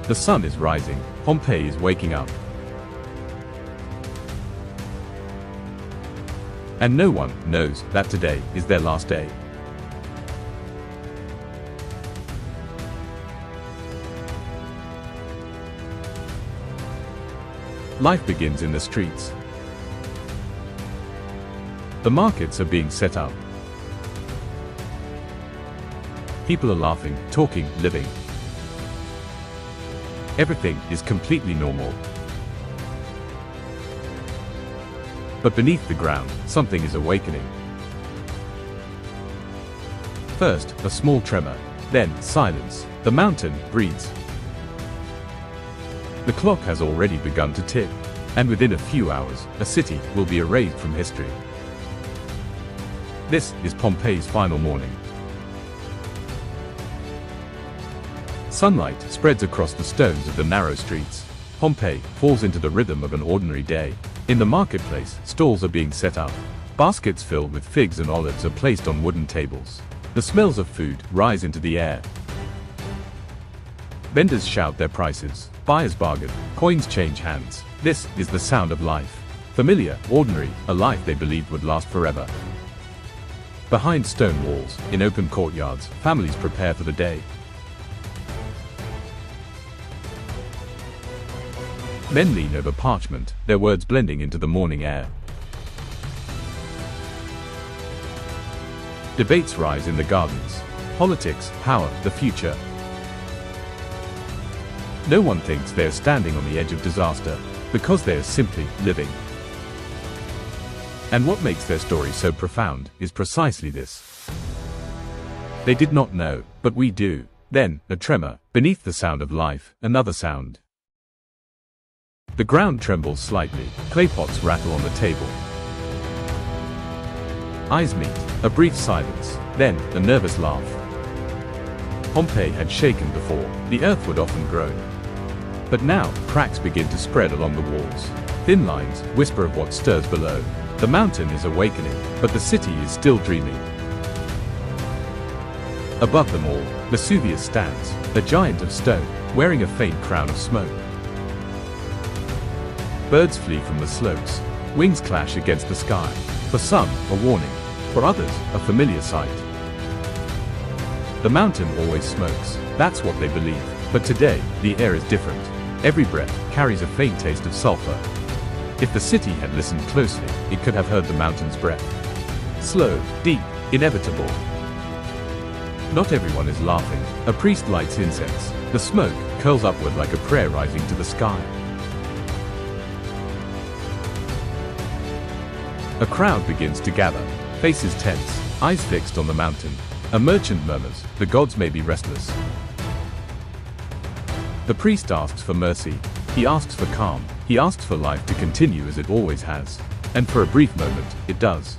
The sun is rising, Pompeii is waking up. And no one knows that today is their last day. Life begins in the streets. The markets are being set up. People are laughing, talking, living. Everything is completely normal. But beneath the ground, something is awakening. First, a small tremor, then silence. The mountain breathes. The clock has already begun to tick, and within a few hours, a city will be erased from history. This is Pompeii's final morning. Sunlight spreads across the stones of the narrow streets. Pompeii falls into the rhythm of an ordinary day. In the marketplace, stalls are being set up. Baskets filled with figs and olives are placed on wooden tables. The smells of food rise into the air. Vendors shout their prices. Buyers bargain. Coins change hands. This is the sound of life. Familiar, ordinary, a life they believed would last forever. Behind stone walls, in open courtyards, families prepare for the day. Men lean over parchment, their words blending into the morning air. Debates rise in the gardens. Politics, power, the future. No one thinks they are standing on the edge of disaster, because they are simply living. And what makes their story so profound is precisely this. They did not know, but we do. Then, a tremor. Beneath the sound of life, another sound. The ground trembles slightly, clay pots rattle on the table. Eyes meet, a brief silence, then a nervous laugh. Pompeii had shaken before, the earth would often groan. But now, cracks begin to spread along the walls. Thin lines whisper of what stirs below. The mountain is awakening, but the city is still dreaming. Above them all, Vesuvius stands, a giant of stone, wearing a faint crown of smoke. Birds flee from the slopes. Wings clash against the sky. For some, a warning. For others, a familiar sight. The mountain always smokes. That's what they believe. But today, the air is different. Every breath carries a faint taste of sulfur. If the city had listened closely, it could have heard the mountain's breath. Slow, deep, inevitable. Not everyone is laughing. A priest lights incense. The smoke curls upward like a prayer rising to the sky. A crowd begins to gather, faces tense, eyes fixed on the mountain. A merchant murmurs, the gods may be restless. The priest asks for mercy. He asks for calm. He asks for life to continue as it always has. And for a brief moment, it does.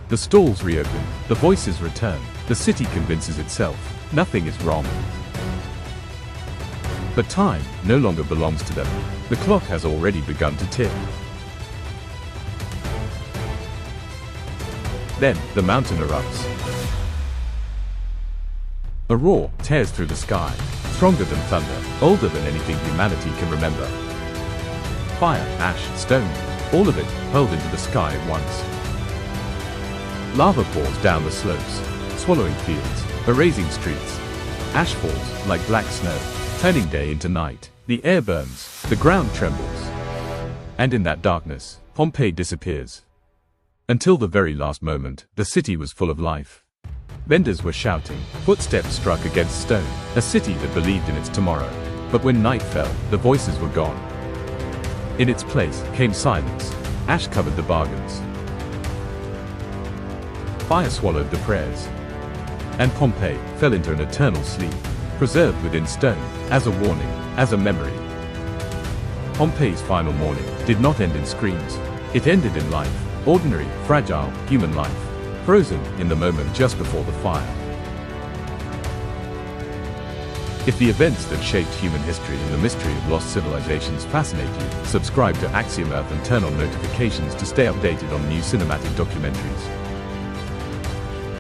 The stalls reopen, the voices return. The city convinces itself, nothing is wrong. But time no longer belongs to them. The clock has already begun to tick. Then, the mountain erupts. A roar tears through the sky, stronger than thunder, older than anything humanity can remember. Fire, ash, stone, all of it hurled into the sky at once. Lava pours down the slopes, swallowing fields, erasing streets. Ash falls like black snow, turning day into night. The air burns, the ground trembles. And in that darkness, Pompeii disappears. Until the very last moment, the city was full of life. Vendors were shouting, footsteps struck against stone, a city that believed in its tomorrow. But when night fell, the voices were gone. In its place came silence. Ash covered the bargains. Fire swallowed the prayers. And Pompeii fell into an eternal sleep, preserved within stone, as a warning, as a memory. Pompeii's final morning did not end in screams. It ended in life. Ordinary, fragile, human life, frozen in the moment just before the fire. If the events that shaped human history and the mystery of lost civilizations fascinate you, subscribe to Axiom Earth and turn on notifications to stay updated on new cinematic documentaries.